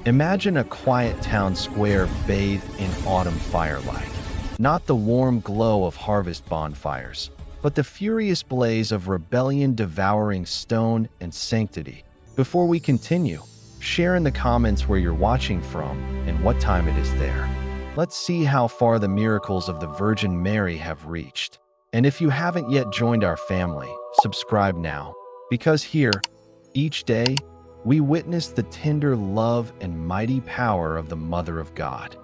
Imagine a quiet town square bathed in autumn firelight. Not the warm glow of harvest bonfires, but the furious blaze of rebellion devouring stone and sanctity. Before we continue, share in the comments where you're watching from and what time it is there. Let's see how far the miracles of the Virgin Mary have reached. And if you haven't yet joined our family, subscribe now, because here, each day, we witness the tender love and mighty power of the Mother of God.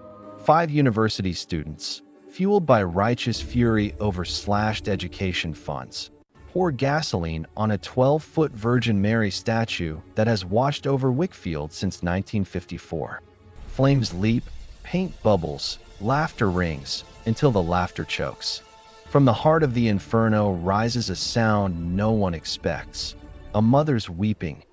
5 university students, fueled by righteous fury over slashed education funds, pour gasoline on a 12-foot Virgin Mary statue that has watched over Wickfield since 1954. Flames leap, paint bubbles, laughter rings, until the laughter chokes. From the heart of the inferno rises a sound no one expects, a mother's weeping,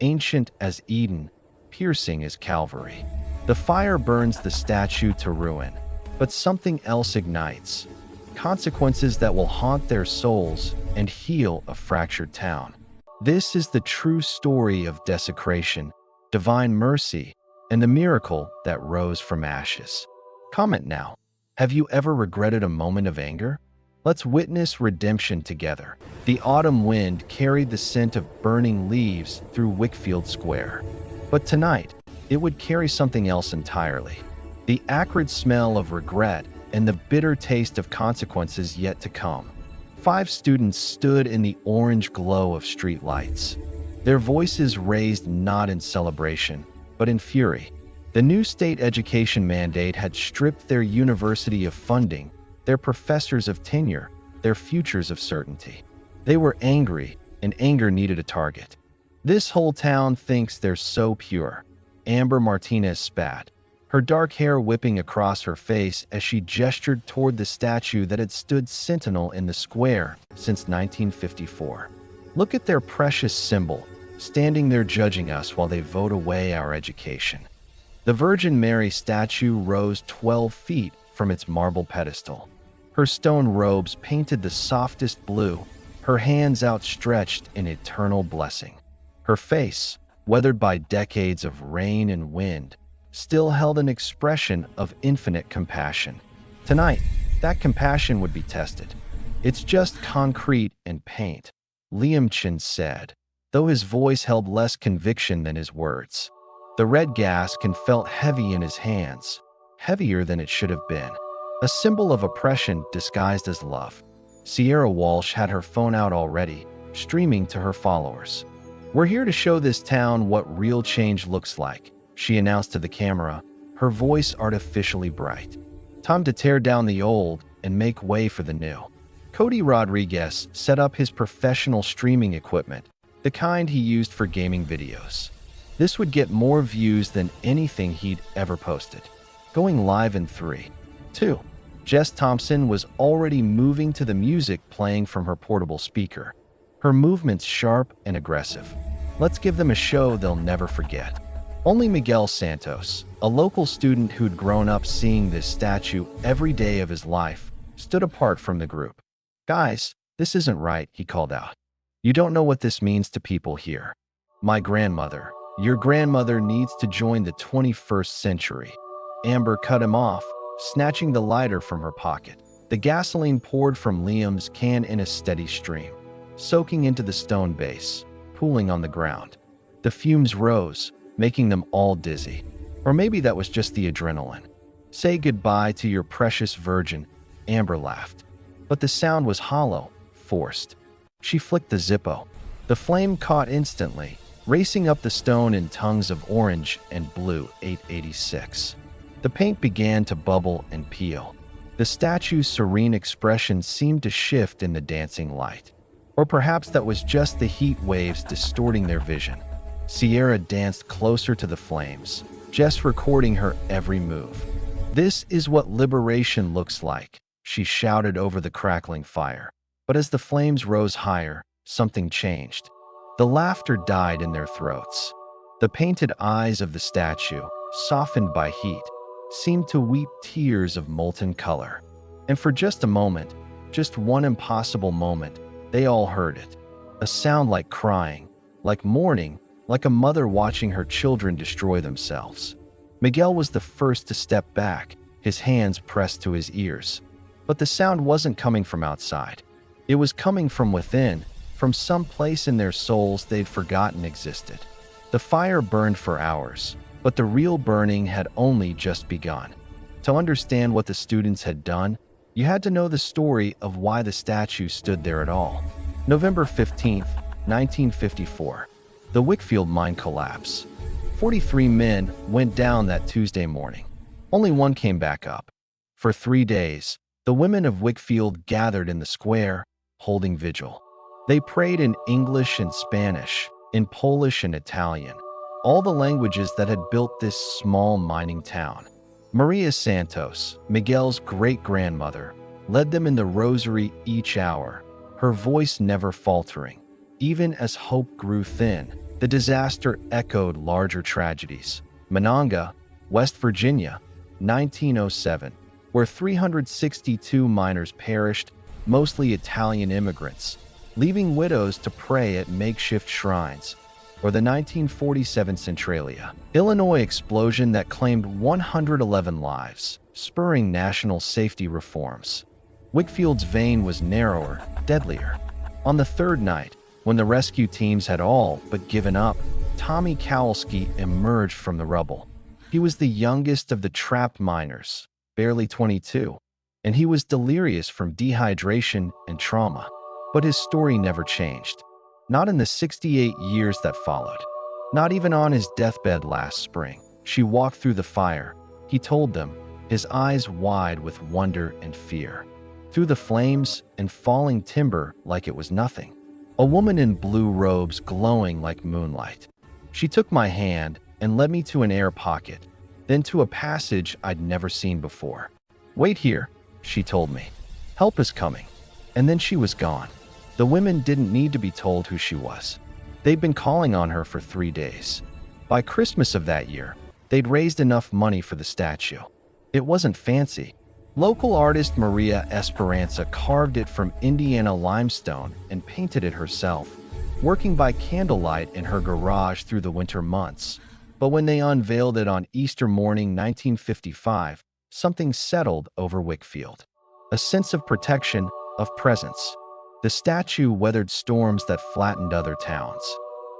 ancient as Eden, piercing as Calvary. The fire burns the statue to ruin, but something else ignites, consequences that will haunt their souls and heal a fractured town. This is the true story of desecration, divine mercy, and the miracle that rose from ashes. Comment now. Have you ever regretted a moment of anger? Let's witness redemption together. The autumn wind carried the scent of burning leaves through Wickfield Square. But tonight, it would carry something else entirely. The acrid smell of regret and the bitter taste of consequences yet to come. 5 students stood in the orange glow of street lights. Their voices raised not in celebration, but in fury. The new state education mandate had stripped their university of funding, their professors of tenure, their futures of certainty. They were angry, and anger needed a target. This whole town thinks they're so pure. Amber Martinez spat, her dark hair whipping across her face as she gestured toward the statue that had stood sentinel in the square since 1954. Look at their precious symbol, standing there judging us while they vote away our education. The Virgin Mary statue rose 12 feet from its marble pedestal. Her stone robes painted the softest blue, her hands outstretched in eternal blessing. Her face, weathered by decades of rain and wind, still held an expression of infinite compassion. Tonight, that compassion would be tested. It's just concrete and paint, Liam Chin said, though his voice held less conviction than his words. The red gas can felt heavy in his hands, heavier than it should have been. A symbol of oppression disguised as love. Sierra Walsh had her phone out already, streaming to her followers. "We're here to show this town what real change looks like," she announced to the camera, her voice artificially bright. "Time to tear down the old and make way for the new." Cody Rodriguez set up his professional streaming equipment, the kind he used for gaming videos. This would get more views than anything he'd ever posted. Going live in 3, 2. Jess Thompson was already moving to the music playing from her portable speaker, her movements sharp and aggressive. Let's give them a show they'll never forget. Only Miguel Santos, a local student who'd grown up seeing this statue every day of his life, stood apart from the group. "Guys, this isn't right," he called out. "You don't know what this means to people here. My grandmother, your grandmother needs to join the 21st century." Amber cut him off, snatching the lighter from her pocket. The gasoline poured from Liam's can in a steady stream, soaking into the stone base, pooling on the ground. The fumes rose, making them all dizzy. Or maybe that was just the adrenaline. "Say goodbye to your precious virgin," Amber laughed. But the sound was hollow, forced. She flicked the Zippo. The flame caught instantly, racing up the stone in tongues of orange and blue 886. The paint began to bubble and peel. The statue's serene expression seemed to shift in the dancing light. Or perhaps that was just the heat waves distorting their vision. Sierra danced closer to the flames, Jess recording her every move. "This is what liberation looks like," she shouted over the crackling fire. But as the flames rose higher, something changed. The laughter died in their throats. The painted eyes of the statue, softened by heat, seemed to weep tears of molten color. And for just a moment, just one impossible moment, they all heard it. A sound like crying, like mourning, like a mother watching her children destroy themselves. Miguel was the first to step back, his hands pressed to his ears. But the sound wasn't coming from outside. It was coming from within, from some place in their souls they'd forgotten existed. The fire burned for hours, but the real burning had only just begun. To understand what the students had done, you had to know the story of why the statue stood there at all. November 15th, 1954. The Wickfield mine collapse. 43 men went down that Tuesday morning. Only one came back up. For 3 days, the women of Wickfield gathered in the square, holding vigil. They prayed in English and Spanish, in Polish and Italian, all the languages that had built this small mining town. Maria Santos, Miguel's great-grandmother, led them in the rosary each hour, her voice never faltering. Even as hope grew thin, the disaster echoed larger tragedies. Monongah, West Virginia, 1907, where 362 miners perished, mostly Italian immigrants, leaving widows to pray at makeshift shrines. Or the 1947 Centralia, Illinois explosion that claimed 111 lives, spurring national safety reforms. Wickfield's vein was narrower, deadlier. On the third night, when the rescue teams had all but given up, Tommy Kowalski emerged from the rubble. He was the youngest of the trapped miners, barely 22, and he was delirious from dehydration and trauma. But his story never changed. Not in the 68 years that followed. Not even on his deathbed last spring. She walked through the fire, he told them, his eyes wide with wonder and fear. Through the flames and falling timber like it was nothing. A woman in blue robes glowing like moonlight. She took my hand and led me to an air pocket, then to a passage I'd never seen before. "Wait here," she told me. "Help is coming." And then she was gone. The women didn't need to be told who she was. They'd been calling on her for 3 days. By Christmas of that year, they'd raised enough money for the statue. It wasn't fancy. Local artist Maria Esperanza carved it from Indiana limestone and painted it herself, working by candlelight in her garage through the winter months. But when they unveiled it on Easter morning 1955, something settled over Wickfield. A sense of protection, of presence. The statue weathered storms that flattened other towns.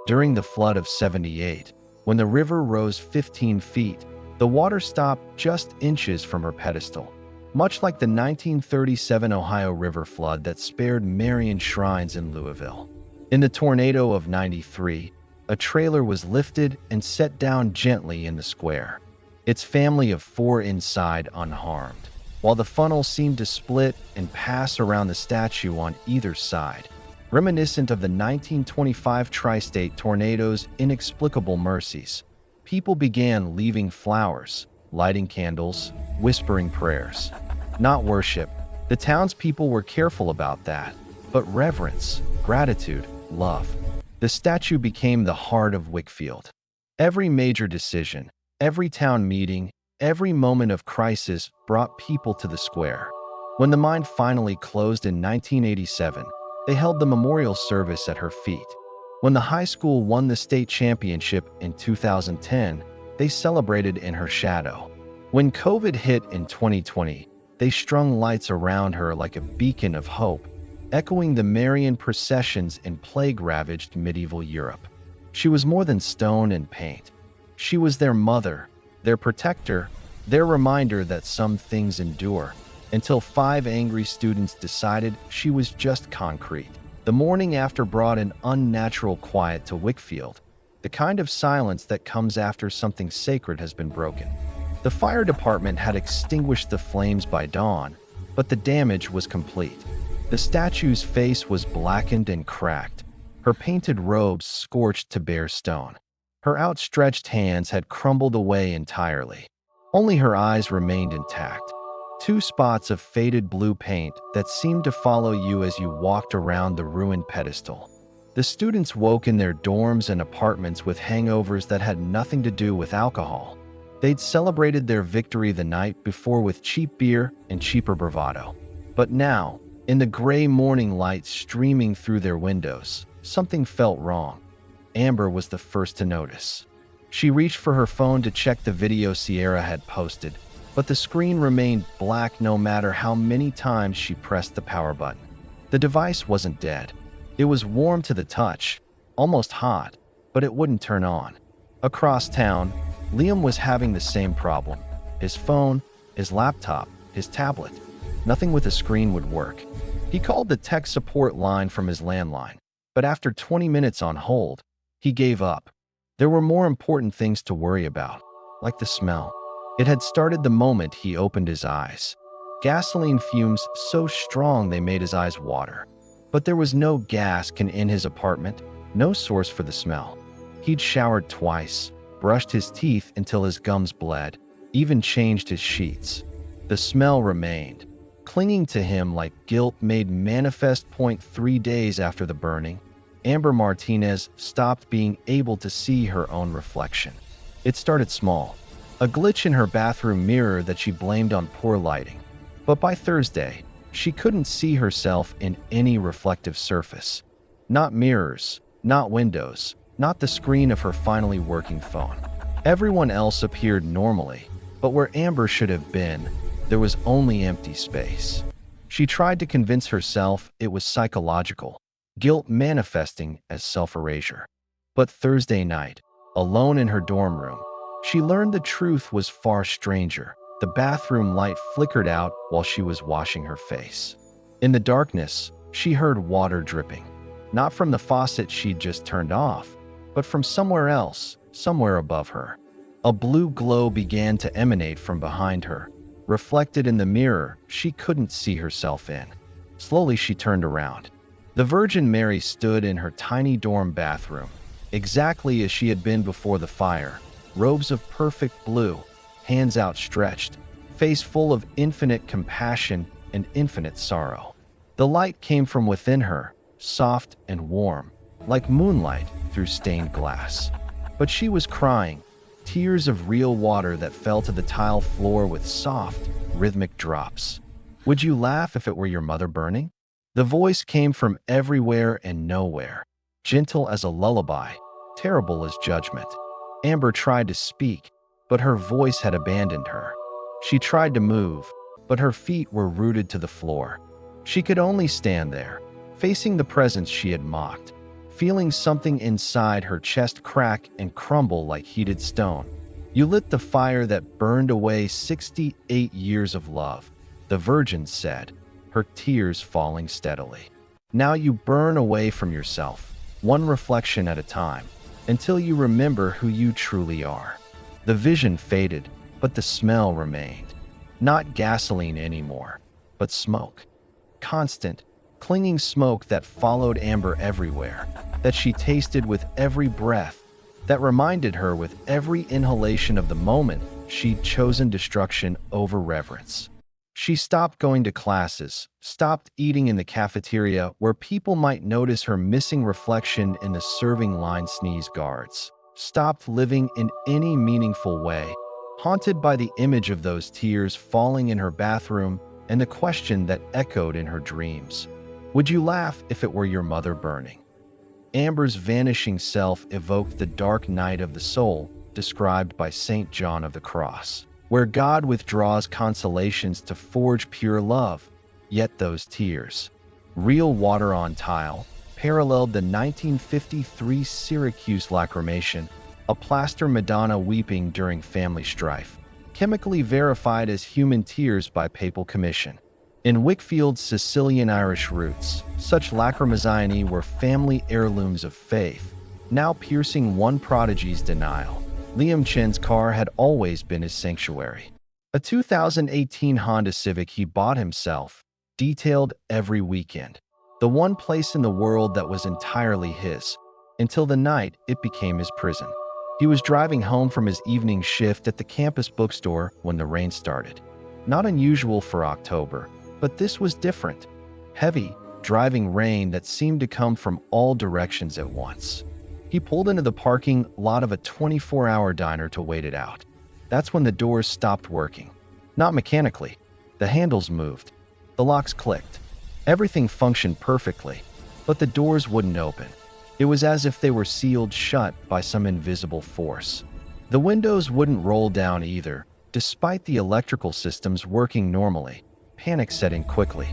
During the flood of 78, when the river rose 15 feet, the water stopped just inches from her pedestal, much like the 1937 Ohio River flood that spared Marian shrines in Louisville. In the tornado of 93, a trailer was lifted and set down gently in the square, its family of 4 inside unharmed, while the funnel seemed to split and pass around the statue on either side, reminiscent of the 1925 tri-state tornado's inexplicable mercies. People began leaving flowers, lighting candles, whispering prayers. Not worship. The townspeople were careful about that, but reverence, gratitude, love. The statue became the heart of Wickfield. Every major decision, every town meeting, every moment of crisis brought people to the square. When the mine finally closed in 1987, they held the memorial service at her feet. When the high school won the state championship in 2010, they celebrated in her shadow. When COVID hit in 2020, they strung lights around her like a beacon of hope, echoing the Marian processions in plague-ravaged medieval Europe. She was more than stone and paint. She was their mother, their protector, their reminder that some things endure, until 5 angry students decided she was just concrete. The morning after brought an unnatural quiet to Wickfield, the kind of silence that comes after something sacred has been broken. The fire department had extinguished the flames by dawn, but the damage was complete. The statue's face was blackened and cracked, her painted robes scorched to bare stone. Her outstretched hands had crumbled away entirely. Only her eyes remained intact. 2 spots of faded blue paint that seemed to follow you as you walked around the ruined pedestal. The students woke in their dorms and apartments with hangovers that had nothing to do with alcohol. They'd celebrated their victory the night before with cheap beer and cheaper bravado. But now, in the gray morning light streaming through their windows, something felt wrong. Amber was the first to notice. She reached for her phone to check the video Sierra had posted, but the screen remained black no matter how many times she pressed the power button. The device wasn't dead. It was warm to the touch, almost hot, but it wouldn't turn on. Across town, Liam was having the same problem. His phone, his laptop, his tablet. Nothing with a screen would work. He called the tech support line from his landline, but after 20 minutes on hold, he gave up. There were more important things to worry about, like the smell. It had started the moment he opened his eyes. Gasoline fumes so strong they made his eyes water. But there was no gas can in his apartment, no source for the smell. He'd showered twice, brushed his teeth until his gums bled, even changed his sheets. The smell remained, clinging to him like guilt made manifest. 3 days after the burning, Amber Martinez stopped being able to see her own reflection. It started small, a glitch in her bathroom mirror that she blamed on poor lighting. But by Thursday, she couldn't see herself in any reflective surface. Not mirrors, not windows, not the screen of her finally working phone. Everyone else appeared normally, but where Amber should have been, there was only empty space. She tried to convince herself it was psychological, guilt manifesting as self-erasure. But Thursday night, alone in her dorm room, she learned the truth was far stranger. The bathroom light flickered out while she was washing her face. In the darkness, she heard water dripping, not from the faucet she'd just turned off, but from somewhere else, somewhere above her. A blue glow began to emanate from behind her, reflected in the mirror she couldn't see herself in. Slowly she turned around. The Virgin Mary stood in her tiny dorm bathroom, exactly as she had been before the fire, robes of perfect blue, hands outstretched, face full of infinite compassion and infinite sorrow. The light came from within her, soft and warm, like moonlight through stained glass. But she was crying, tears of real water that fell to the tile floor with soft, rhythmic drops. Would you laugh if it were your mother burning? The voice came from everywhere and nowhere, gentle as a lullaby, terrible as judgment. Amber tried to speak, but her voice had abandoned her. She tried to move, but her feet were rooted to the floor. She could only stand there, facing the presence she had mocked, feeling something inside her chest crack and crumble like heated stone. You lit the fire that burned away 68 years of love, the Virgin said, her tears falling steadily. Now you burn away from yourself, one reflection at a time, until you remember who you truly are. The vision faded, but the smell remained. Not gasoline anymore, but smoke. Constant, clinging smoke that followed Amber everywhere, that she tasted with every breath, that reminded her with every inhalation of the moment she'd chosen destruction over reverence. She stopped going to classes, stopped eating in the cafeteria where people might notice her missing reflection in the serving line sneeze guards, stopped living in any meaningful way, haunted by the image of those tears falling in her bathroom and the question that echoed in her dreams. Would you laugh if it were your mother burning? Amber's vanishing self evoked the dark night of the soul described by St. John of the Cross, where God withdraws consolations to forge pure love. Yet those tears, real water on tile, paralleled the 1953 Syracuse lacrimation, a plaster Madonna weeping during family strife, chemically verified as human tears by papal commission. In Wickfield's Sicilian-Irish roots, such lacrimazine were family heirlooms of faith, now piercing one prodigy's denial. Liam Chen's car had always been his sanctuary. A 2018 Honda Civic he bought himself, detailed every weekend. The one place in the world that was entirely his, until the night it became his prison. He was driving home from his evening shift at the campus bookstore when the rain started. Not unusual for October, but this was different. Heavy, driving rain that seemed to come from all directions at once. He pulled into the parking lot of a 24-hour diner to wait it out. That's when the doors stopped working. Not mechanically. The handles moved. The locks clicked. Everything functioned perfectly, but the doors wouldn't open. It was as if they were sealed shut by some invisible force. The windows wouldn't roll down either, despite the electrical systems working normally. Panic set in quickly.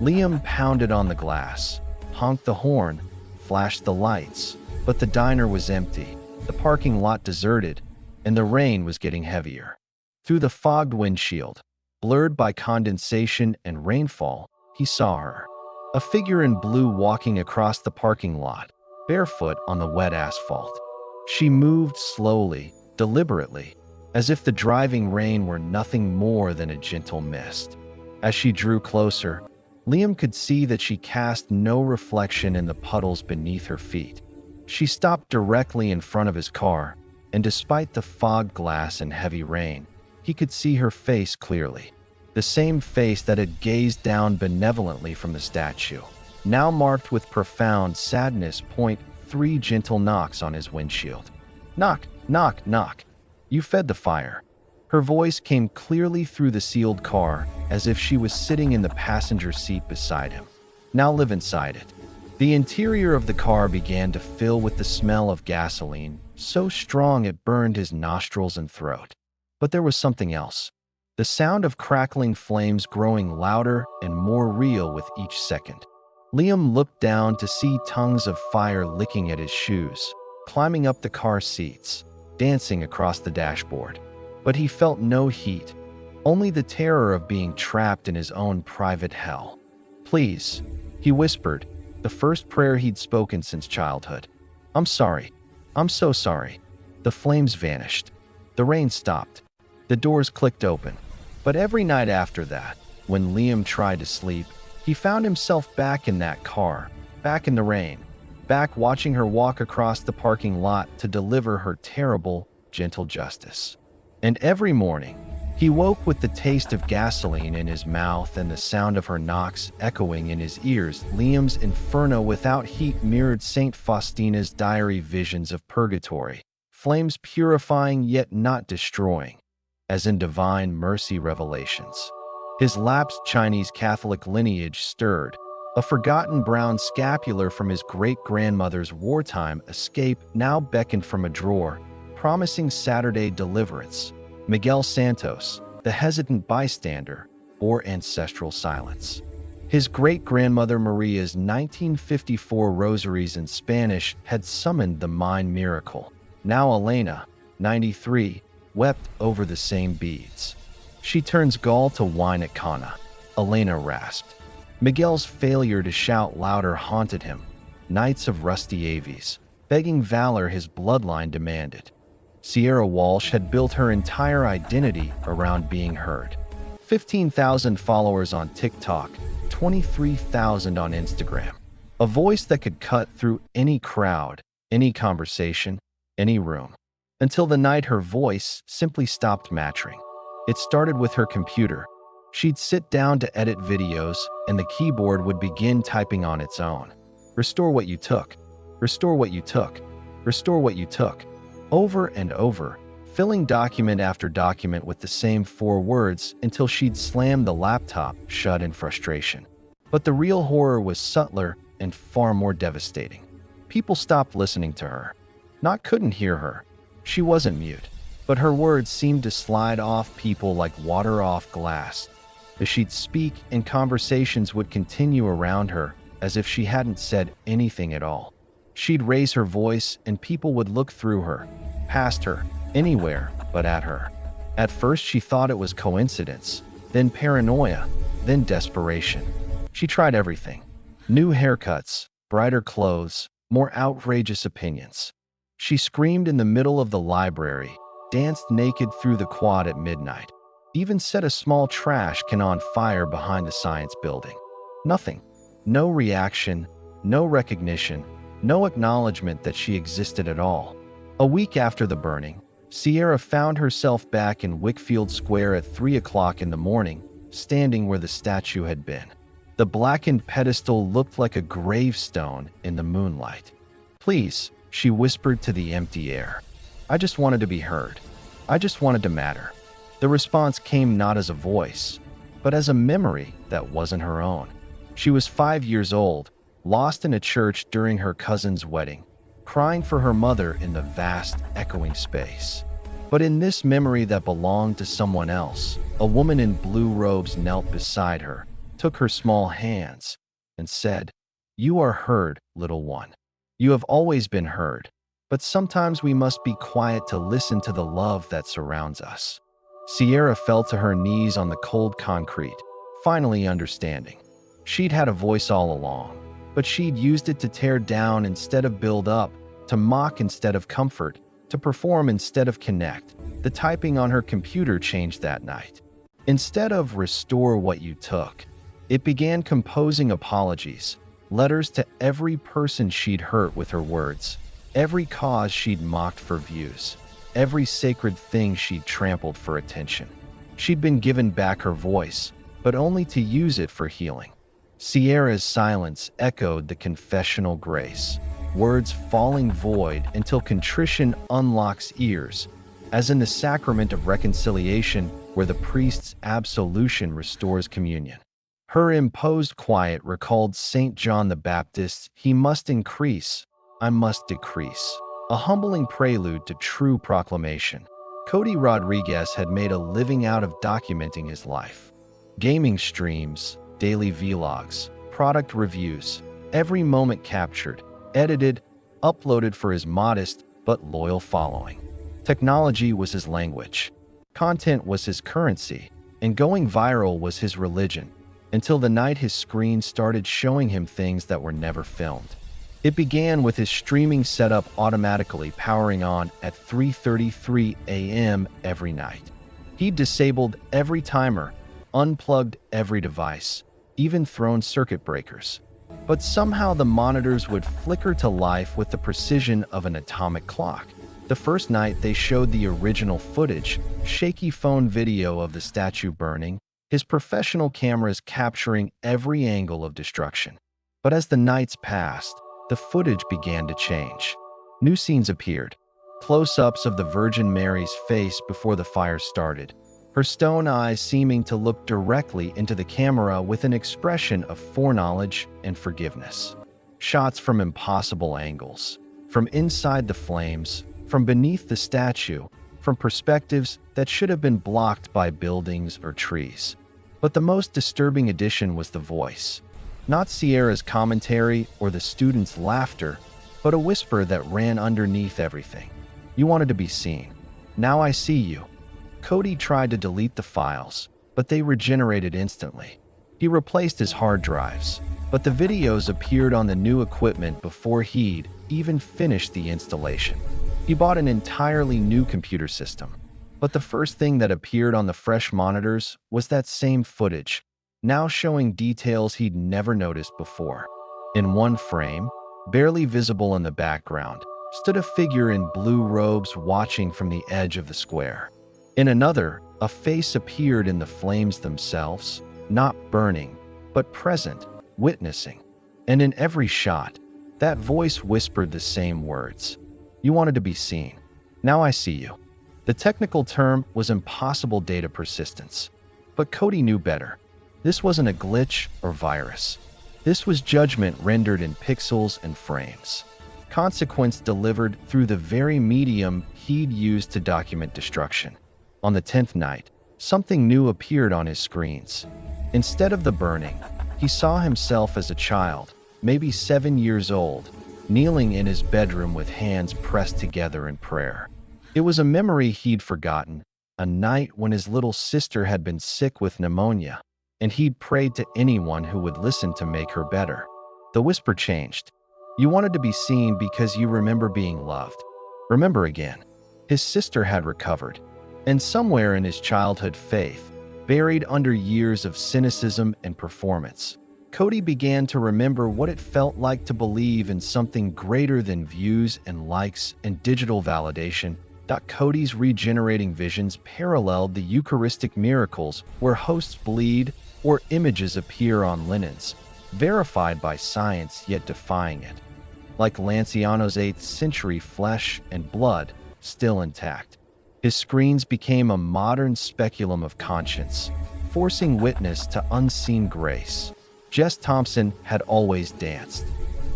Liam pounded on the glass, honked the horn, flashed the lights, but the diner was empty, the parking lot deserted, and the rain was getting heavier. Through the fogged windshield, blurred by condensation and rainfall, he saw her. A figure in blue walking across the parking lot, barefoot on the wet asphalt. She moved slowly, deliberately, as if the driving rain were nothing more than a gentle mist. As she drew closer, Liam could see that she cast no reflection in the puddles beneath her feet. She stopped directly in front of his car, and despite the fogged glass and heavy rain, he could see her face clearly. The same face that had gazed down benevolently from the statue, now marked with profound sadness. 3 gentle knocks on his windshield. Knock, knock, knock. You fed the fire. Her voice came clearly through the sealed car, as if she was sitting in the passenger seat beside him. Now live inside it. The interior of the car began to fill with the smell of gasoline, so strong it burned his nostrils and throat. But there was something else. The sound of crackling flames growing louder and more real with each second. Liam looked down to see tongues of fire licking at his shoes, climbing up the car seats, dancing across the dashboard. But he felt no heat, only the terror of being trapped in his own private hell. Please, he whispered, the first prayer he'd spoken since childhood. I'm sorry. I'm so sorry. The flames vanished. The rain stopped. The doors clicked open. But every night after that, when Liam tried to sleep, he found himself back in that car, back in the rain, back watching her walk across the parking lot to deliver her terrible, gentle justice. And every morning, he woke with the taste of gasoline in his mouth and the sound of her knocks echoing in his ears. Liam's inferno without heat mirrored St. Faustina's diary visions of purgatory, flames purifying yet not destroying, as in Divine Mercy revelations. His lapsed Chinese Catholic lineage stirred. A forgotten brown scapular from his great-grandmother's wartime escape now beckoned from a drawer, promising Saturday deliverance. Miguel Santos, the hesitant bystander, bore ancestral silence. His great-grandmother Maria's 1954 rosaries in Spanish had summoned the mind miracle. Now Elena, 93, wept over the same beads. She turns gall to wine at Cana, Elena rasped. Miguel's failure to shout louder haunted him. Nights of rusty avies, begging valor his bloodline demanded. Sierra Walsh had built her entire identity around being heard. 15,000 followers on TikTok, 23,000 on Instagram. A voice that could cut through any crowd, any conversation, any room. Until the night her voice simply stopped matching. It started with her computer. She'd sit down to edit videos, and the keyboard would begin typing on its own. Restore what you took. Restore what you took. Restore what you took. Over and over, filling document after document with the same 4 words until she'd slammed the laptop shut in frustration. But the real horror was subtler and far more devastating. People stopped listening to her. Not couldn't hear her. She wasn't mute. But her words seemed to slide off people like water off glass. As she'd speak, and conversations would continue around her as if she hadn't said anything at all. She'd raise her voice and people would look through her, past her, anywhere but at her. At first she thought it was coincidence, then paranoia, then desperation. She tried everything. New haircuts, brighter clothes, more outrageous opinions. She screamed in the middle of the library, danced naked through the quad at midnight, even set a small trash can on fire behind the science building. Nothing. No reaction, no recognition, no acknowledgement that she existed at all. A week after the burning, Sierra found herself back in Wickfield Square at 3 o'clock in the morning, standing where the statue had been. The blackened pedestal looked like a gravestone in the moonlight. Please, she whispered to the empty air. I just wanted to be heard. I just wanted to matter. The response came not as a voice, but as a memory that wasn't her own. She was 5 years old, lost in a church during her cousin's wedding, crying for her mother in the vast, echoing space. But in this memory that belonged to someone else, a woman in blue robes knelt beside her, took her small hands, and said, "You are heard, little one. You have always been heard, but sometimes we must be quiet to listen to the love that surrounds us." Sierra fell to her knees on the cold concrete, finally understanding. She'd had a voice all along, but she'd used it to tear down instead of build up, to mock instead of comfort, to perform instead of connect. The typing on her computer changed that night. Instead of "restore what you took," it began composing apologies, letters to every person she'd hurt with her words, every cause she'd mocked for views, every sacred thing she'd trampled for attention. She'd been given back her voice, but only to use it for healing. Sierra's silence echoed the confessional grace, words falling void until contrition unlocks ears, as in the sacrament of reconciliation where the priest's absolution restores communion. Her imposed quiet recalled St. John the Baptist's "He must increase, I must decrease," a humbling prelude to true proclamation. Cody Rodriguez had made a living out of documenting his life. Gaming streams, daily vlogs, product reviews, every moment captured, edited, uploaded for his modest but loyal following. Technology was his language. Content was his currency, and going viral was his religion, until the night his screen started showing him things that were never filmed. It began with his streaming setup automatically powering on at 3:33 a.m. every night. He disabled every timer, unplugged every device, even thrown circuit breakers. But somehow the monitors would flicker to life with the precision of an atomic clock. The first night they showed the original footage, shaky phone video of the statue burning, his professional cameras capturing every angle of destruction. But as the nights passed, the footage began to change. New scenes appeared. Close-ups of the Virgin Mary's face before the fire started, her stone eyes seeming to look directly into the camera with an expression of foreknowledge and forgiveness. Shots from impossible angles, from inside the flames, from beneath the statue, from perspectives that should have been blocked by buildings or trees. But the most disturbing addition was the voice. Not Sierra's commentary or the students' laughter, but a whisper that ran underneath everything. "You wanted to be seen. Now I see you." Cody tried to delete the files, but they regenerated instantly. He replaced his hard drives, but the videos appeared on the new equipment before he'd even finished the installation. He bought an entirely new computer system, but the first thing that appeared on the fresh monitors was that same footage, now showing details he'd never noticed before. In one frame, barely visible in the background, stood a figure in blue robes watching from the edge of the square. In another, a face appeared in the flames themselves, not burning, but present, witnessing. And in every shot, that voice whispered the same words. "You wanted to be seen. Now I see you." The technical term was impossible data persistence, but Cody knew better. This wasn't a glitch or virus. This was judgment rendered in pixels and frames. Consequence delivered through the very medium he'd used to document destruction. On the 10th night, something new appeared on his screens. Instead of the burning, he saw himself as a child, maybe 7 years old, kneeling in his bedroom with hands pressed together in prayer. It was a memory he'd forgotten, a night when his little sister had been sick with pneumonia, and he'd prayed to anyone who would listen to make her better. The whisper changed. "You wanted to be seen because you remember being loved. Remember again." His sister had recovered, and somewhere in his childhood faith, buried under years of cynicism and performance, Cody began to remember what it felt like to believe in something greater than views and likes and digital validation. Cody's regenerating visions paralleled the Eucharistic miracles where hosts bleed or images appear on linens, verified by science yet defying it. Like Lanciano's 8th century flesh and blood, still intact. His screens became a modern speculum of conscience, forcing witness to unseen grace. Jess Thompson had always danced.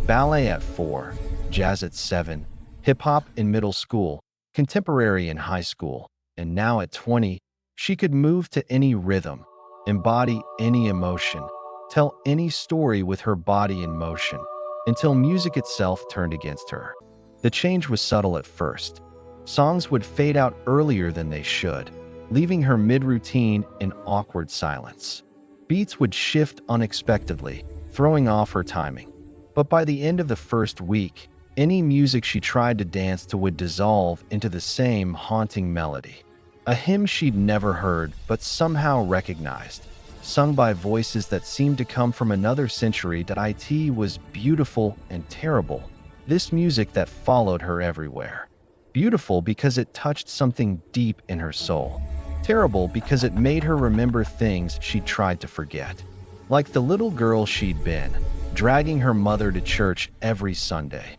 Ballet at 4, jazz at 7, hip-hop in middle school, contemporary in high school, and now at 20, she could move to any rhythm, embody any emotion, tell any story with her body in motion, until music itself turned against her. The change was subtle at first. Songs would fade out earlier than they should, leaving her mid-routine in awkward silence. Beats would shift unexpectedly, throwing off her timing. But by the end of the first week, any music she tried to dance to would dissolve into the same haunting melody. A hymn she'd never heard but somehow recognized, sung by voices that seemed to come from another century. That it was beautiful and terrible. This music that followed her everywhere. Beautiful because it touched something deep in her soul. Terrible because it made her remember things she'd tried to forget. Like the little girl she'd been, dragging her mother to church every Sunday.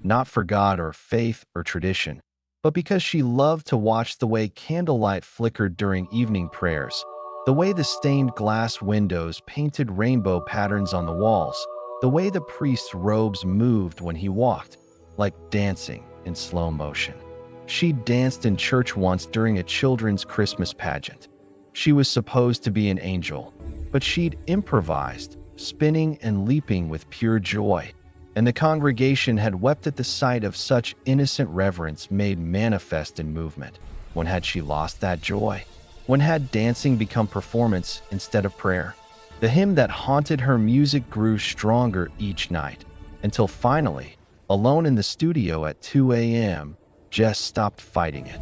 Not for God or faith or tradition, but because she loved to watch the way candlelight flickered during evening prayers, the way the stained glass windows painted rainbow patterns on the walls, the way the priest's robes moved when he walked, like dancing in slow motion. She danced in church once during a children's Christmas pageant. She was supposed to be an angel, but she'd improvised, spinning and leaping with pure joy. And the congregation had wept at the sight of such innocent reverence made manifest in movement. When had she lost that joy? When had dancing become performance instead of prayer? The hymn that haunted her music grew stronger each night, until finally, alone in the studio at 2 a.m., Jess stopped fighting it.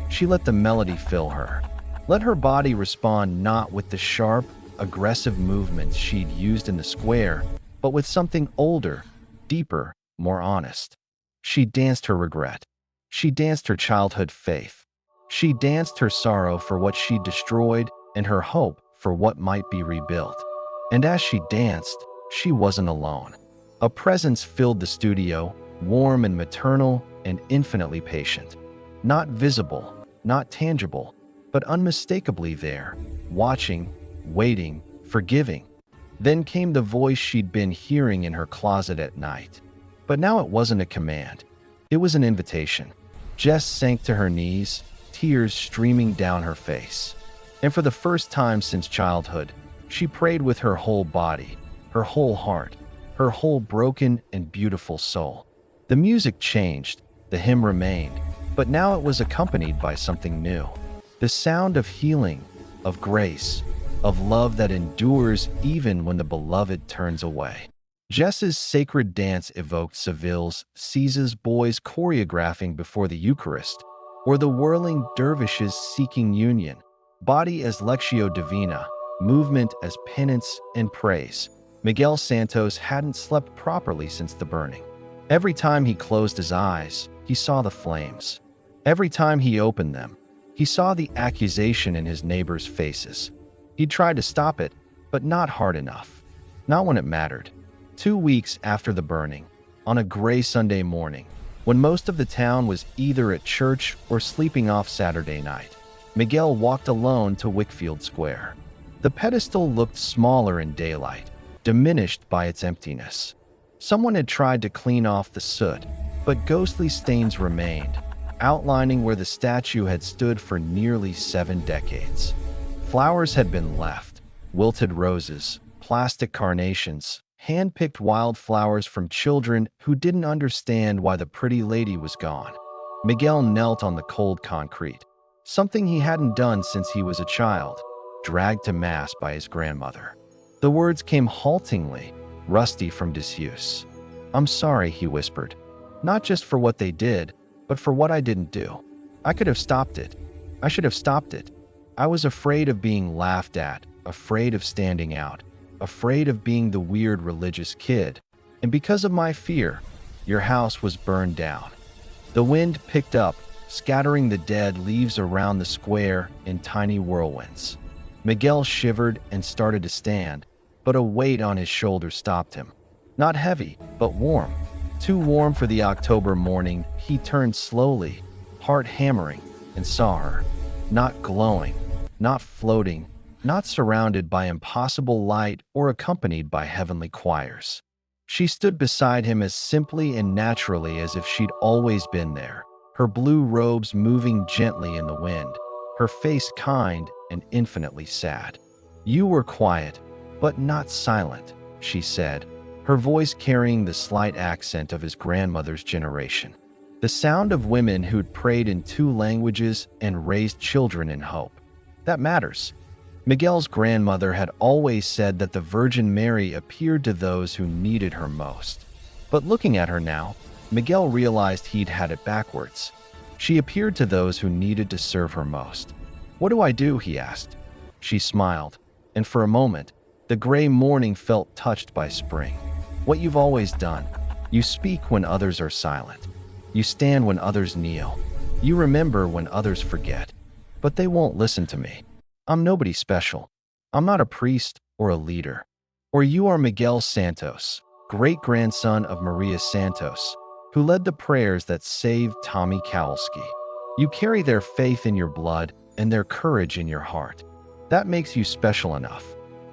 She let the melody fill her. Let her body respond not with the sharp, aggressive movements she'd used in the square, but with something older, deeper, more honest. She danced her regret. She danced her childhood faith. She danced her sorrow for what she'd destroyed and her hope for what might be rebuilt. And as she danced, she wasn't alone. A presence filled the studio, warm and maternal and infinitely patient. Not visible, not tangible, but unmistakably there, watching, waiting, forgiving. Then came the voice she'd been hearing in her closet at night. But now it wasn't a command. It was an invitation. Jess sank to her knees, tears streaming down her face. And for the first time since childhood, she prayed with her whole body, her whole heart, her whole broken and beautiful soul. The music changed, the hymn remained, but now it was accompanied by something new. The sound of healing, of grace, of love that endures even when the beloved turns away. Jess's sacred dance evoked Seville's Caesar's boys choreographing before the Eucharist, or the whirling dervishes seeking union, body as Lectio Divina, movement as penance and praise. Miguel Santos hadn't slept properly since the burning. Every time he closed his eyes, he saw the flames. Every time he opened them, he saw the accusation in his neighbors' faces. He tried to stop it, but not hard enough. Not when it mattered. 2 weeks after the burning, on a gray Sunday morning, when most of the town was either at church or sleeping off Saturday night, Miguel walked alone to Wickfield Square. The pedestal looked smaller in daylight, diminished by its emptiness. Someone had tried to clean off the soot, but ghostly stains remained, outlining where the statue had stood for nearly 7 decades. Flowers had been left, wilted roses, plastic carnations, hand-picked wildflowers from children who didn't understand why the pretty lady was gone. Miguel knelt on the cold concrete, something he hadn't done since he was a child, dragged to mass by his grandmother. The words came haltingly, rusty from disuse. "I'm sorry," he whispered, "not just for what they did, but for what I didn't do. I could have stopped it. I should have stopped it. I was afraid of being laughed at, afraid of standing out, afraid of being the weird religious kid. And because of my fear, your house was burned down." The wind picked up, scattering the dead leaves around the square in tiny whirlwinds. Miguel shivered and started to stand, but a weight on his shoulder stopped him. Not heavy, but warm. Too warm for the October morning. He turned slowly, heart hammering, and saw her. Not glowing, not floating, not surrounded by impossible light or accompanied by heavenly choirs. She stood beside him as simply and naturally as if she'd always been there, her blue robes moving gently in the wind, her face kind and infinitely sad. "You were quiet, but not silent," she said, her voice carrying the slight accent of his grandmother's generation. The sound of women who'd prayed in 2 languages and raised children in hope. That matters. Miguel's grandmother had always said that the Virgin Mary appeared to those who needed her most. But looking at her now, Miguel realized he'd had it backwards. She appeared to those who needed to serve her most. "What do I do?" he asked. She smiled, and for a moment, the gray morning felt touched by spring. "What you've always done. You speak when others are silent. You stand when others kneel. You remember when others forget. But they won't listen to me. I'm nobody special. I'm not a priest or a leader. Or you are Miguel Santos, great-grandson of Maria Santos, who led the prayers that saved Tommy Kowalski. You carry their faith in your blood and their courage in your heart. That makes you special enough."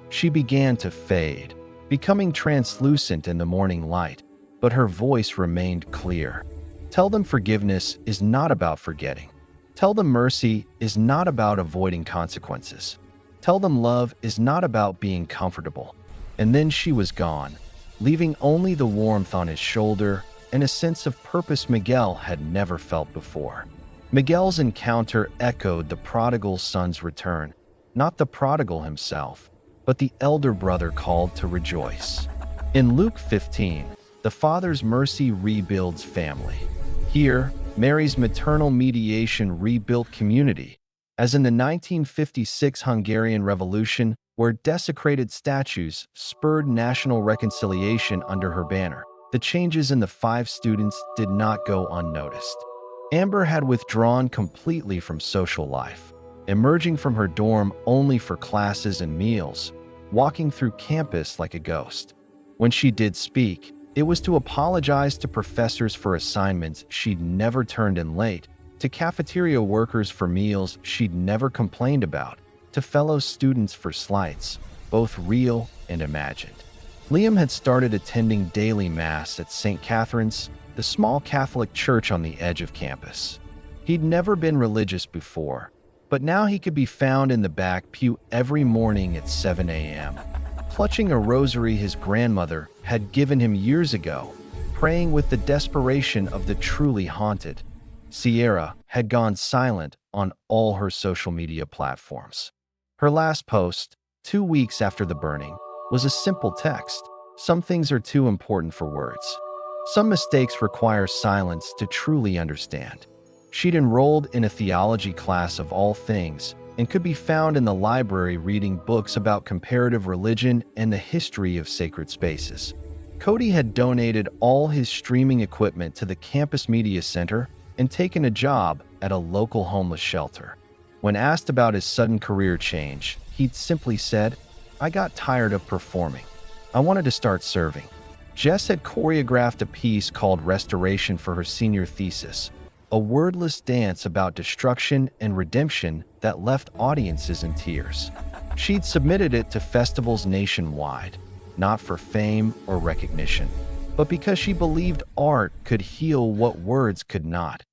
She began to fade, becoming translucent in the morning light, but her voice remained clear. "Tell them forgiveness is not about forgetting. Tell them mercy is not about avoiding consequences. Tell them love is not about being comfortable." And then she was gone, leaving only the warmth on his shoulder and a sense of purpose Miguel had never felt before. Miguel's encounter echoed the prodigal son's return, not the prodigal himself, but the elder brother called to rejoice. In Luke 15, the Father's mercy rebuilds family. Here, Mary's maternal mediation rebuilt community, as in the 1956 Hungarian Revolution, where desecrated statues spurred national reconciliation under her banner. The changes in the 5 students did not go unnoticed. Amber had withdrawn completely from social life, emerging from her dorm only for classes and meals, walking through campus like a ghost. When she did speak, it was to apologize to professors for assignments she'd never turned in late, to cafeteria workers for meals she'd never complained about, to fellow students for slights, both real and imagined. Liam had started attending daily mass at St. Catherine's, the small Catholic church on the edge of campus. He'd never been religious before, but now he could be found in the back pew every morning at 7 a.m., clutching a rosary his grandmother had given him years ago, praying with the desperation of the truly haunted. Sierra had gone silent on all her social media platforms. Her last post, 2 weeks after the burning, was a simple text. "Some things are too important for words. Some mistakes require silence to truly understand." She'd enrolled in a theology class of all things, and could be found in the library reading books about comparative religion and the history of sacred spaces. Cody had donated all his streaming equipment to the campus media center and taken a job at a local homeless shelter. When asked about his sudden career change, he'd simply said, "I got tired of performing. I wanted to start serving." Jess had choreographed a piece called Restoration for her senior thesis, a wordless dance about destruction and redemption that left audiences in tears. She'd submitted it to festivals nationwide, not for fame or recognition, but because she believed art could heal what words could not.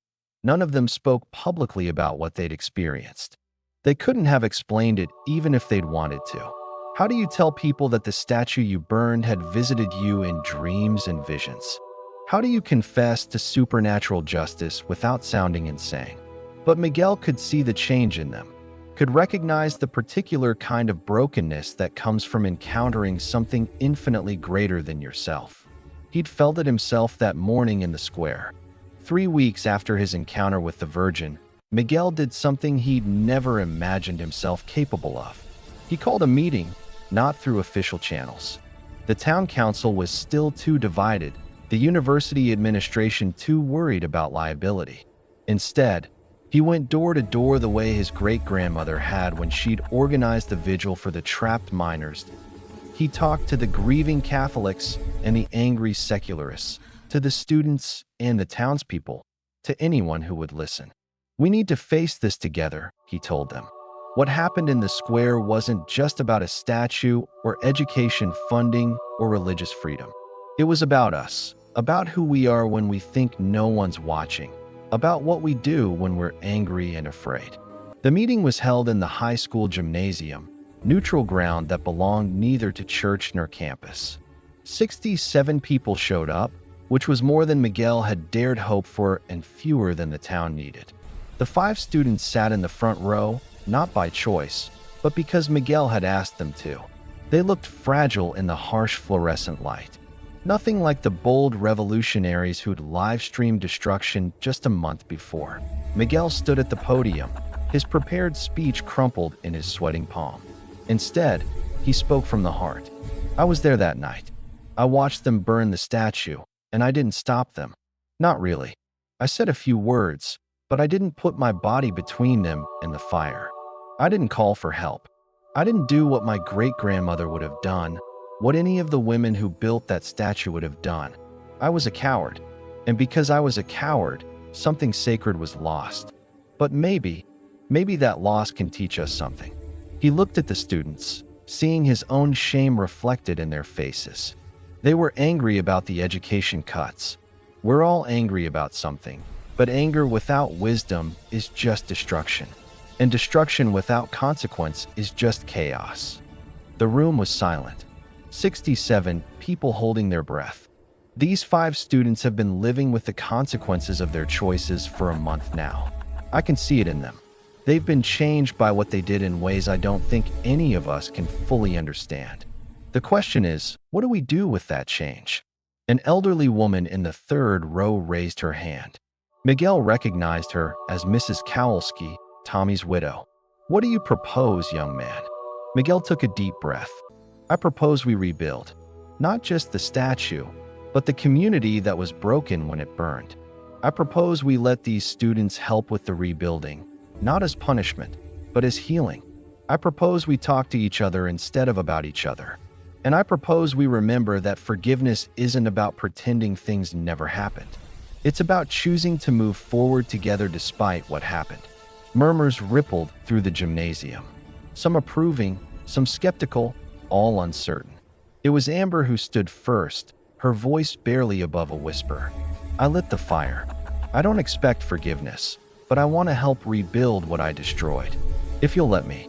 None of them spoke publicly about what they'd experienced. They couldn't have explained it even if they'd wanted to. How do you tell people that the statue you burned had visited you in dreams and visions? How do you confess to supernatural justice without sounding insane? But Miguel could see the change in them, could recognize the particular kind of brokenness that comes from encountering something infinitely greater than yourself. He'd felt it himself that morning in the square. 3 weeks after his encounter with the Virgin, Miguel did something he'd never imagined himself capable of. He called a meeting, not through official channels. The town council was still too divided, the university administration too worried about liability. Instead, he went door to door the way his great-grandmother had when she'd organized the vigil for the trapped miners. He talked to the grieving Catholics and the angry secularists, to the students and the townspeople, to anyone who would listen. "We need to face this together," he told them. What happened in the square wasn't just about a statue or education funding or religious freedom. It was about us, about who we are when we think no one's watching, about what we do when we're angry and afraid. The meeting was held in the high school gymnasium, neutral ground that belonged neither to church nor campus. 67 people showed up, which was more than Miguel had dared hope for and fewer than the town needed. The 5 students sat in the front row, not by choice, but because Miguel had asked them to. They looked fragile in the harsh fluorescent light. Nothing like the bold revolutionaries who'd live-streamed destruction just a month before. Miguel stood at the podium, his prepared speech crumpled in his sweating palm. Instead, he spoke from the heart. I was there that night. I watched them burn the statue, and I didn't stop them. Not really. I said a few words, but I didn't put my body between them and the fire. I didn't call for help. I didn't do what my great-grandmother would have done, what any of the women who built that statue would have done. I was a coward, and because I was a coward, something sacred was lost. But maybe that loss can teach us something. He looked at the students, seeing his own shame reflected in their faces. They were angry about the education cuts. We're all angry about something, but anger without wisdom is just destruction. And destruction without consequence is just chaos. The room was silent. 67 people holding their breath. These 5 students have been living with the consequences of their choices for a month now. I can see it in them. They've been changed by what they did in ways I don't think any of us can fully understand. The question is, what do we do with that change? An elderly woman in the 3rd row raised her hand. Miguel recognized her as Mrs. Kowalski, Tommy's widow. What do you propose, young man? Miguel took a deep breath. I propose we rebuild. Not just the statue, but the community that was broken when it burned. I propose we let these students help with the rebuilding, not as punishment, but as healing. I propose we talk to each other instead of about each other. And I propose we remember that forgiveness isn't about pretending things never happened. It's about choosing to move forward together despite what happened. Murmurs rippled through the gymnasium. Some approving, some skeptical, all uncertain. It was Amber who stood first, her voice barely above a whisper. I lit the fire. I don't expect forgiveness, but I want to help rebuild what I destroyed. If you'll let me.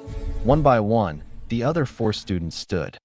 One by one, the other 4 students stood.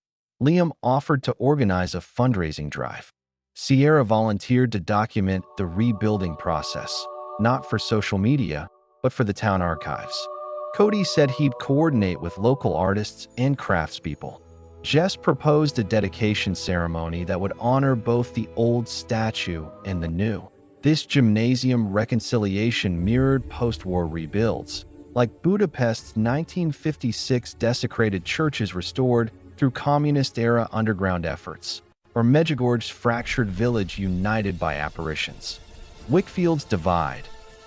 Liam offered to organize a fundraising drive. Sierra volunteered to document the rebuilding process, not for social media, but for the town archives. Cody said he'd coordinate with local artists and craftspeople. Jess proposed a dedication ceremony that would honor both the old statue and the new. This gymnasium reconciliation mirrored post-war rebuilds, like Budapest's 1956 desecrated churches restored through communist-era underground efforts, or Medjugorje's fractured village united by apparitions. Wickfield's divide,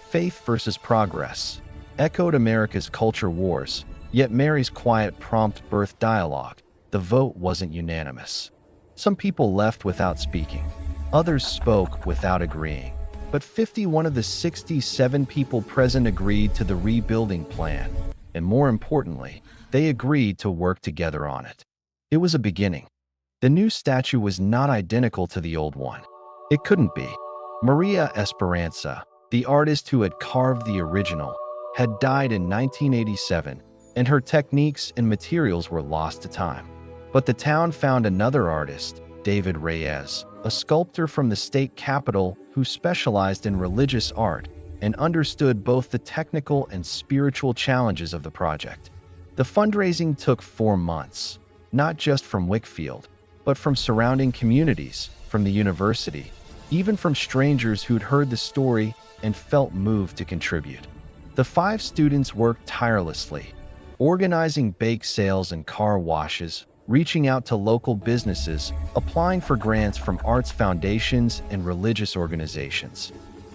faith versus progress, echoed America's culture wars, yet Mary's quiet prompt birthed dialogue. The vote wasn't unanimous. Some people left without speaking. Others spoke without agreeing. But 51 of the 67 people present agreed to the rebuilding plan, and more importantly, they agreed to work together on it. It was a beginning. The new statue was not identical to the old one. It couldn't be. Maria Esperanza, the artist who had carved the original, had died in 1987, and her techniques and materials were lost to time. But the town found another artist, David Reyes, a sculptor from the state capital who specialized in religious art and understood both the technical and spiritual challenges of the project. The fundraising took 4 months, not just from Wickfield, but from surrounding communities, from the university, even from strangers who'd heard the story and felt moved to contribute. The 5 students worked tirelessly, organizing bake sales and car washes, reaching out to local businesses, applying for grants from arts foundations and religious organizations.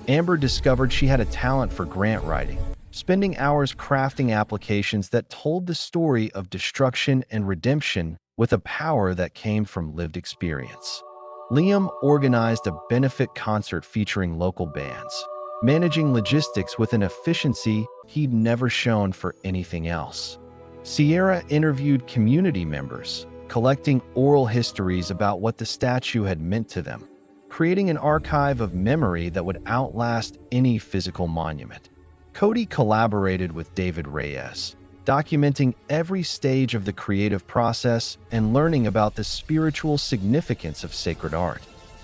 Amber discovered she had a talent for grant writing, spending hours crafting applications that told the story of destruction and redemption with a power that came from lived experience. Liam organized a benefit concert featuring local bands, managing logistics with an efficiency he'd never shown for anything else. Sierra interviewed community members, collecting oral histories about what the statue had meant to them, creating an archive of memory that would outlast any physical monument. Cody collaborated with David Reyes, documenting every stage of the creative process and learning about the spiritual significance of sacred art.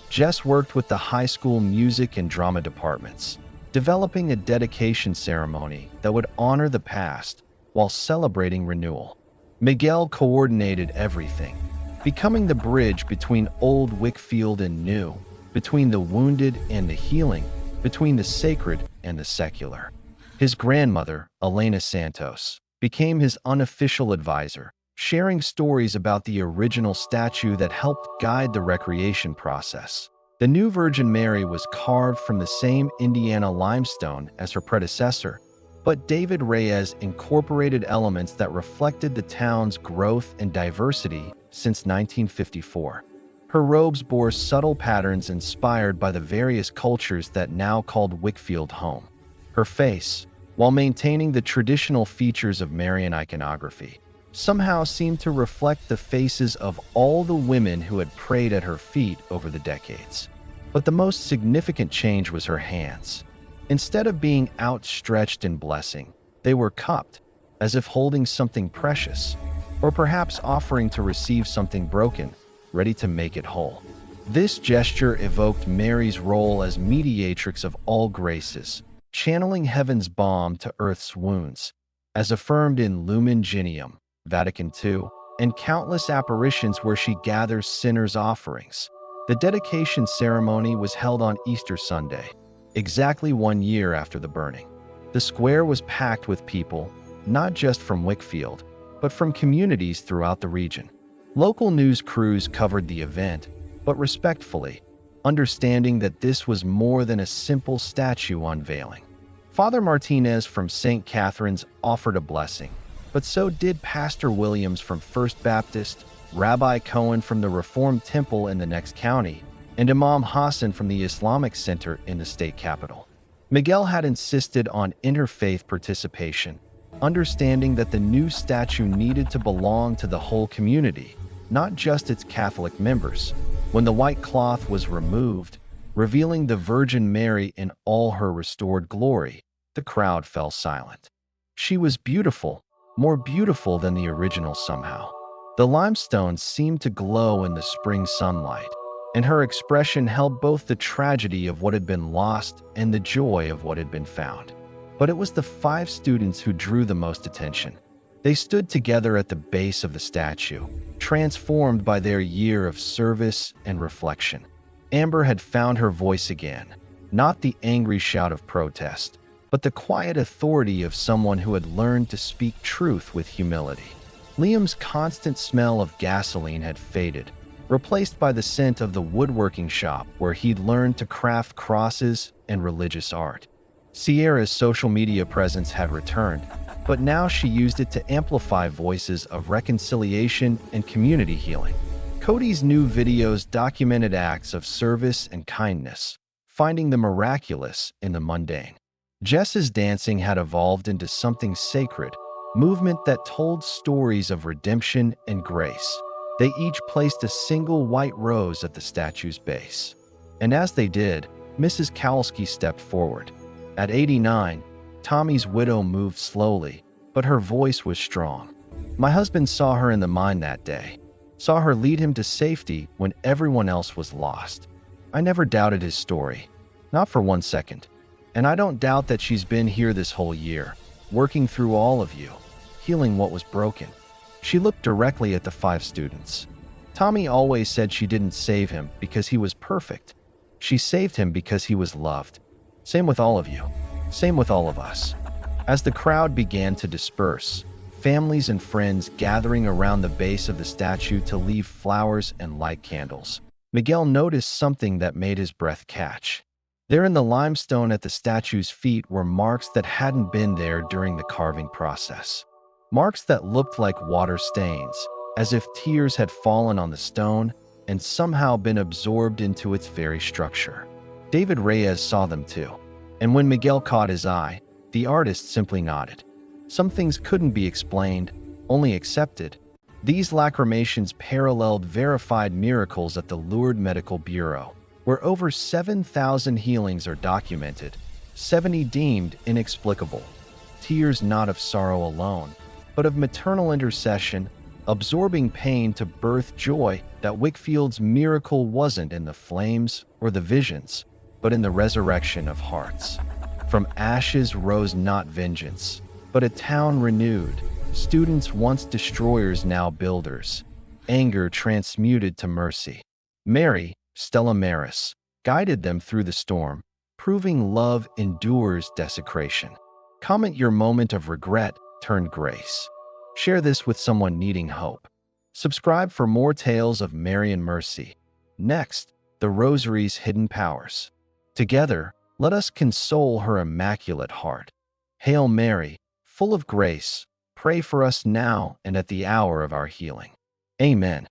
Jess worked with the high school music and drama departments, developing a dedication ceremony that would honor the past while celebrating renewal. Miguel coordinated everything, becoming the bridge between old Wickfield and new, between the wounded and the healing, between the sacred and the secular. His grandmother, Elena Santos, became his unofficial advisor, sharing stories about the original statue that helped guide the recreation process. The new Virgin Mary was carved from the same Indiana limestone as her predecessor, but David Reyes incorporated elements that reflected the town's growth and diversity since 1954. Her robes bore subtle patterns inspired by the various cultures that now called Wickfield home. Her face, while maintaining the traditional features of Marian iconography, somehow seemed to reflect the faces of all the women who had prayed at her feet over the decades. But the most significant change was her hands. Instead of being outstretched in blessing, they were cupped, as if holding something precious, or perhaps offering to receive something broken, ready to make it whole. This gesture evoked Mary's role as mediatrix of all graces, channeling heaven's balm to earth's wounds, as affirmed in Lumen Gentium, Vatican II, and countless apparitions where she gathers sinners' offerings. The dedication ceremony was held on Easter Sunday, exactly 1 year after the burning. The square was packed with people, not just from Wickfield, but from communities throughout the region. Local news crews covered the event, but respectfully, understanding that this was more than a simple statue unveiling. Father Martinez from St. Catherine's offered a blessing, but so did Pastor Williams from First Baptist, Rabbi Cohen from the Reformed Temple in the next county, and Imam Hassan from the Islamic Center in the state capital. Miguel had insisted on interfaith participation, understanding that the new statue needed to belong to the whole community, not just its Catholic members. When the white cloth was removed, revealing the Virgin Mary in all her restored glory, the crowd fell silent. She was beautiful, more beautiful than the original somehow. The limestone seemed to glow in the spring sunlight, and her expression held both the tragedy of what had been lost and the joy of what had been found. But it was the 5 students who drew the most attention. They stood together at the base of the statue, transformed by their year of service and reflection. Amber had found her voice again, not the angry shout of protest, but the quiet authority of someone who had learned to speak truth with humility. Liam's constant smell of gasoline had faded, replaced by the scent of the woodworking shop where he'd learned to craft crosses and religious art. Sierra's social media presence had returned, but now she used it to amplify voices of reconciliation and community healing. Cody's new videos documented acts of service and kindness, finding the miraculous in the mundane. Jess's dancing had evolved into something sacred, movement that told stories of redemption and grace. They each placed a single white rose at the statue's base. And as they did, Mrs. Kowalski stepped forward. At 89, Tommy's widow moved slowly, but her voice was strong. My husband saw her in the mine that day, saw her lead him to safety when everyone else was lost. I never doubted his story, not for 1 second. And I don't doubt that she's been here this whole year, working through all of you, healing what was broken. She looked directly at the 5 students. Tommy always said she didn't save him because he was perfect. She saved him because he was loved. Same with all of you. Same with all of us. As the crowd began to disperse, families and friends gathering around the base of the statue to leave flowers and light candles, Miguel noticed something that made his breath catch. There in the limestone at the statue's feet were marks that hadn't been there during the carving process. Marks that looked like water stains, as if tears had fallen on the stone and somehow been absorbed into its very structure. David Reyes saw them too, and when Miguel caught his eye, the artist simply nodded. Some things couldn't be explained, only accepted. These lacrimations paralleled verified miracles at the Lourdes Medical Bureau, where over 7,000 healings are documented, 70 deemed inexplicable. Tears not of sorrow alone, but of maternal intercession, absorbing pain to birth joy that Wakefield's miracle wasn't in the flames or the visions, but in the resurrection of hearts. From ashes rose not vengeance, but a town renewed, students once destroyers now builders, anger transmuted to mercy. Mary, Stella Maris, guided them through the storm, proving love endures desecration. Comment your moment of regret turned grace. Share this with someone needing hope. Subscribe for more tales of Marian mercy. Next, the Rosary's hidden powers. Together, let us console her immaculate heart. Hail Mary, full of grace, pray for us now and at the hour of our healing. Amen.